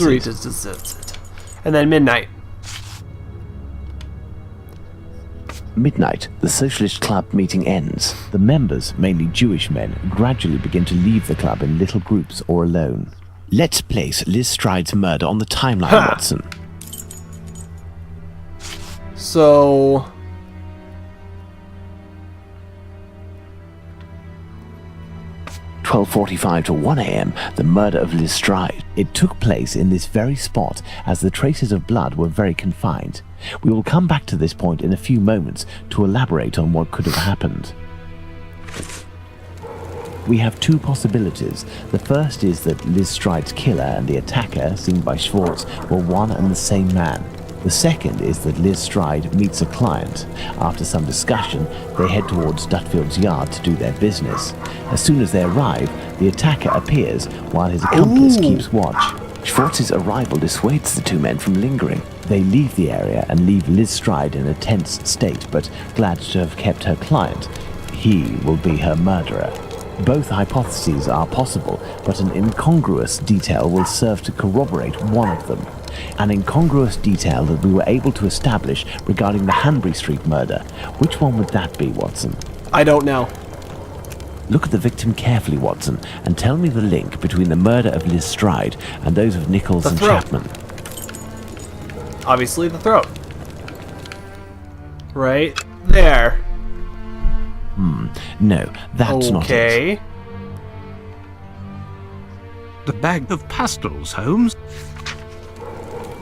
street is deserted. And then midnight. Midnight, the socialist club meeting ends. The members, mainly Jewish men, gradually begin to leave the club in little groups or alone. Let's place Liz Stride's murder on the timeline, Watson. So... 12:45 to 1 a.m., the murder of Liz Stride. It took place in this very spot, as the traces of blood were very confined. We will come back to this point in a few moments to elaborate on what could have happened. We have two possibilities. The first is that Liz Stride's killer and the attacker, seen by Schwartz, were one and the same man. The second is that Liz Stride meets a client. After some discussion, they head towards Dutfield's yard to do their business. As soon as they arrive, the attacker appears while his accomplice keeps watch. Schwartz's arrival dissuades the two men from lingering. They leave the area and leave Liz Stride in a tense state, but glad to have kept her client. He will be her murderer. Both hypotheses are possible, but an incongruous detail will serve to corroborate one of them. An incongruous detail that we were able to establish regarding the Hanbury Street murder. Which one would that be, Watson? I don't know. Look at the victim carefully, Watson, and tell me the link between the murder of Liz Stride and those of Nichols and Chapman. Obviously the throat. Right there. No, that's not it. Okay. The bag of pastels, Holmes.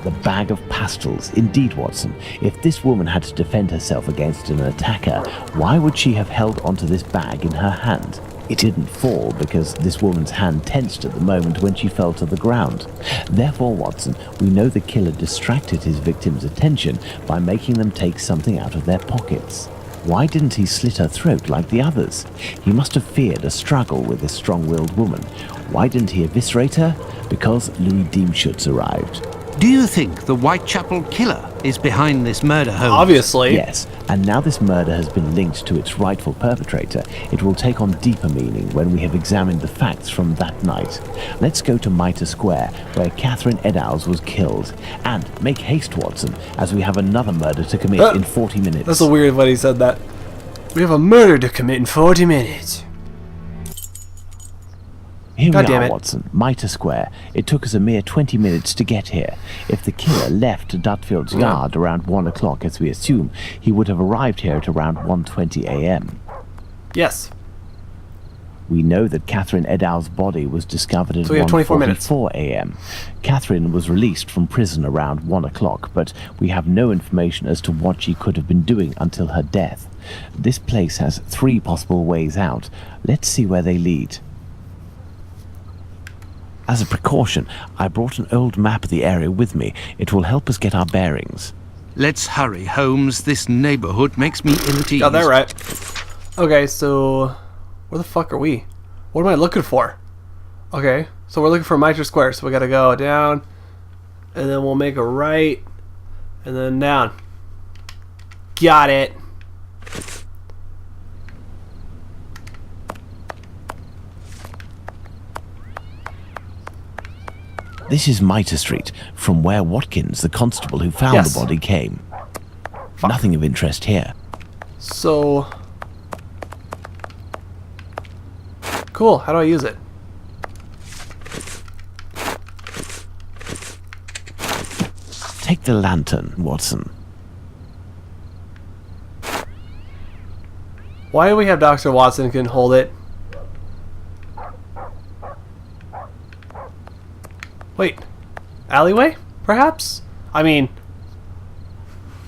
The bag of pastels. Indeed, Watson. If this woman had to defend herself against an attacker, why would she have held onto this bag in her hand? It didn't fall because this woman's hand tensed at the moment when she fell to the ground. Therefore, Watson, we know the killer distracted his victim's attention by making them take something out of their pockets. Why didn't he slit her throat like the others? He must have feared a struggle with this strong-willed woman. Why didn't he eviscerate her? Because Louis Diemschutz arrived. Do you think the Whitechapel killer is behind this murder, Holmes? Obviously. Yes, and now this murder has been linked to its rightful perpetrator, it will take on deeper meaning when we have examined the facts from that night. Let's go to Mitre Square, where Catherine Eddowes was killed. And make haste, Watson, as we have another murder to commit in 40 minutes. That's a weird way he said that. We have a murder to commit in 40 minutes. Here God we damn are, it. Watson, Mitre Square. It took us a mere 20 minutes to get here. If the killer left Dutfield's yard around 1 o'clock, as we assume, he would have arrived here at around 1:20 a.m. Yes. We know that Catherine Eddowes' body was discovered at So we have 24 minutes. 1:44 a.m. Catherine was released from prison around 1 o'clock, but we have no information as to what she could have been doing until her death. This place has 3 possible ways out. Let's see where they lead. As a precaution, I brought an old map of the area with me. It will help us get our bearings. Let's hurry, Holmes. This neighborhood makes me ill at ease. Got that right. Okay, so where the fuck are we? What am I looking for? Okay, so we're looking for Mitre Square, so we gotta go down, and then we'll make a right, and then down. Got it. This is Mitre Street, from where Watkins, the constable who found Yes. the body, came. Fuck. Nothing of interest here. So cool. How do I use it? Take the lantern, Watson. Why do we have Dr. Watson can hold it? Wait, alleyway? Perhaps? I mean,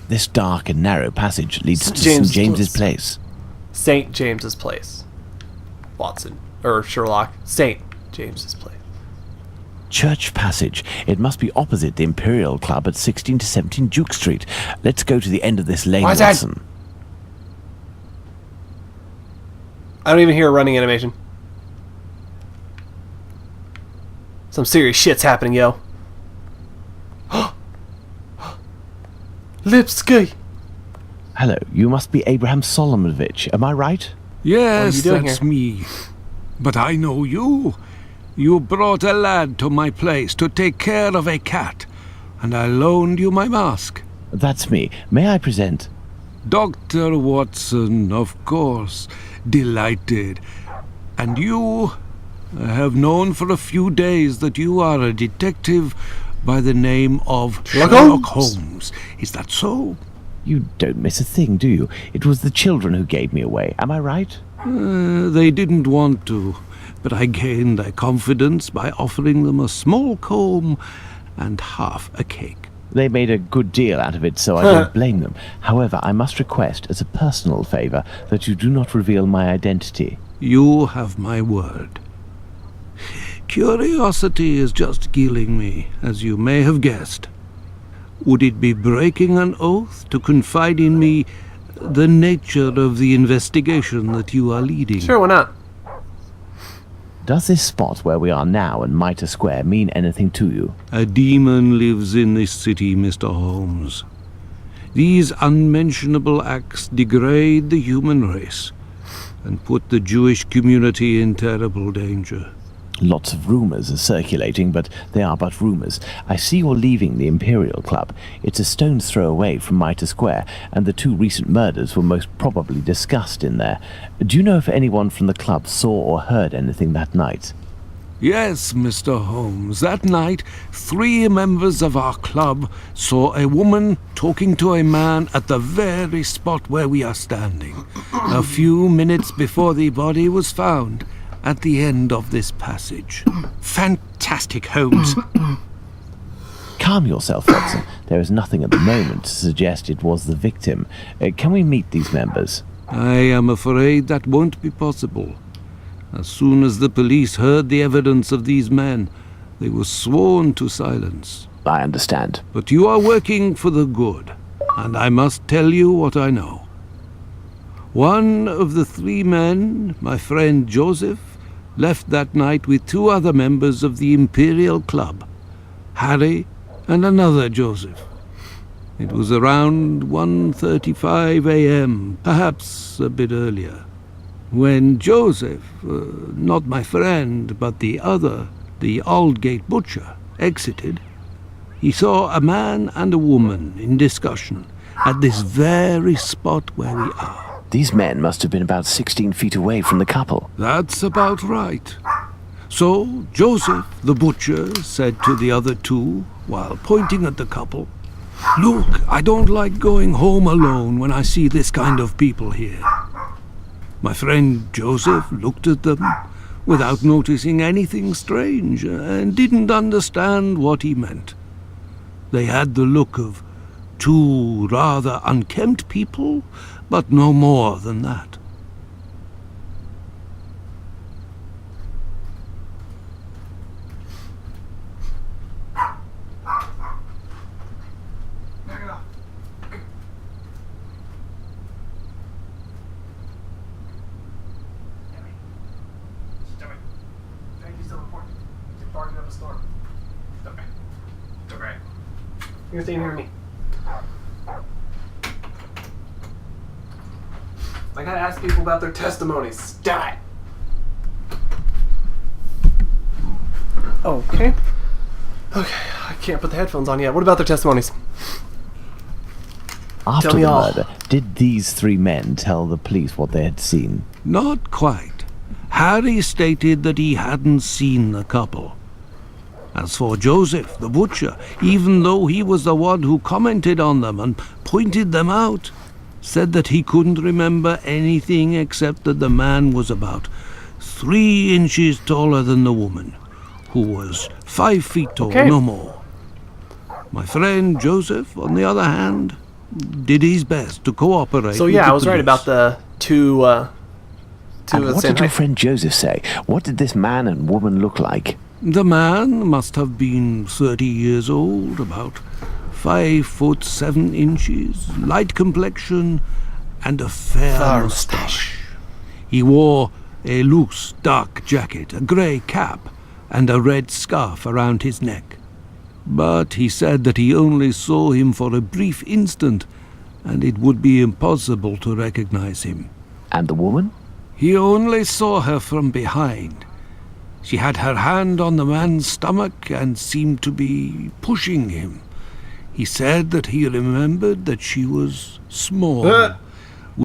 This dark and narrow passage leads to James- St. James's Place. St. James's Place. Watson. Or Sherlock. St. James's Place. Church Passage. It must be opposite the Imperial Club at 16 to 17 Duke Street. Let's go to the end of this lane, Why is that- Watson. I don't even hear a running animation. Some serious shit's happening, yo. Lipsky! Hello, you must be Abraham Solomonovich, am I right? Yes, doing that's here? me. But I know you. You brought a lad to my place to take care of a cat, and I loaned you my mask. That's me. May I present? Dr. Watson, of course. Delighted. And you? I have known for a few days that you are a detective by the name of Sherlock Holmes. Is that so? You don't miss a thing, do you? It was the children who gave me away. Am I right? They didn't want to, but I gained their confidence by offering them a small comb and half a cake. They made a good deal out of it, so I don't blame them. However, I must request, as a personal favor, that you do not reveal my identity. You have my word. Curiosity is just killing me, as you may have guessed. Would it be breaking an oath to confide in me the nature of the investigation that you are leading? Sure, why not? Does this spot where we are now in Mitre Square mean anything to you? A demon lives in this city, Mr. Holmes. These unmentionable acts degrade the human race and put the Jewish community in terrible danger. Lots of rumors are circulating, but they are but rumors. I see you're leaving the Imperial Club. It's a stone's throw away from Mitre Square, and the 2 recent murders were most probably discussed in there. Do you know if anyone from the club saw or heard anything that night? Yes, Mr. Holmes. That night, 3 members of our club saw a woman talking to a man at the very spot where we are standing, a few minutes before the body was found. At the end of this passage. Fantastic, Holmes. Calm yourself, Watson. There is nothing at the moment to suggest it was the victim. Can we meet these members? I am afraid that won't be possible. As soon as the police heard the evidence of these men, they were sworn to silence. I understand. But you are working for the good, and I must tell you what I know. One of the 3 men, my friend Joseph, left that night with 2 other members of the Imperial Club, Harry and another Joseph. It was around 1:35 a.m., perhaps a bit earlier, when Joseph, not my friend, but the other, the Aldgate butcher, exited. He saw a man and a woman in discussion at this very spot where we are. These men must have been about 16 feet away from the couple. That's about right. So Joseph, the butcher, said to the other 2, while pointing at the couple, "Look, I don't like going home alone when I see this kind of people here." My friend Joseph looked at them without noticing anything strange and didn't understand what he meant. They had the look of 2 rather unkempt people, but no more than that. You're staying here with me. I gotta ask people about their testimonies. Stop it! Okay. Okay, I can't put the headphones on yet. What about their testimonies? After Tell me the all. murder, did these 3 men tell the police what they had seen? Not quite. Harry stated that he hadn't seen the couple. As for Joseph, the butcher, even though he was the one who commented on them and pointed them out, said that he couldn't remember anything except that the man was about 3 inches taller than the woman, who was 5 feet tall, Okay. no more. My friend Joseph, on the other hand, did his best to cooperate. So with yeah, the I was right police. about the 2 And at the what same did your height. friend Joseph say? What did this man and woman look like? The man must have been 30 years old, about 5'7", light complexion, and a fair moustache. He wore a loose, dark jacket, a grey cap, and a red scarf around his neck. But he said that he only saw him for a brief instant, and it would be impossible to recognize him. And the woman? He only saw her from behind. She had her hand on the man's stomach and seemed to be pushing him. He said that he remembered that she was small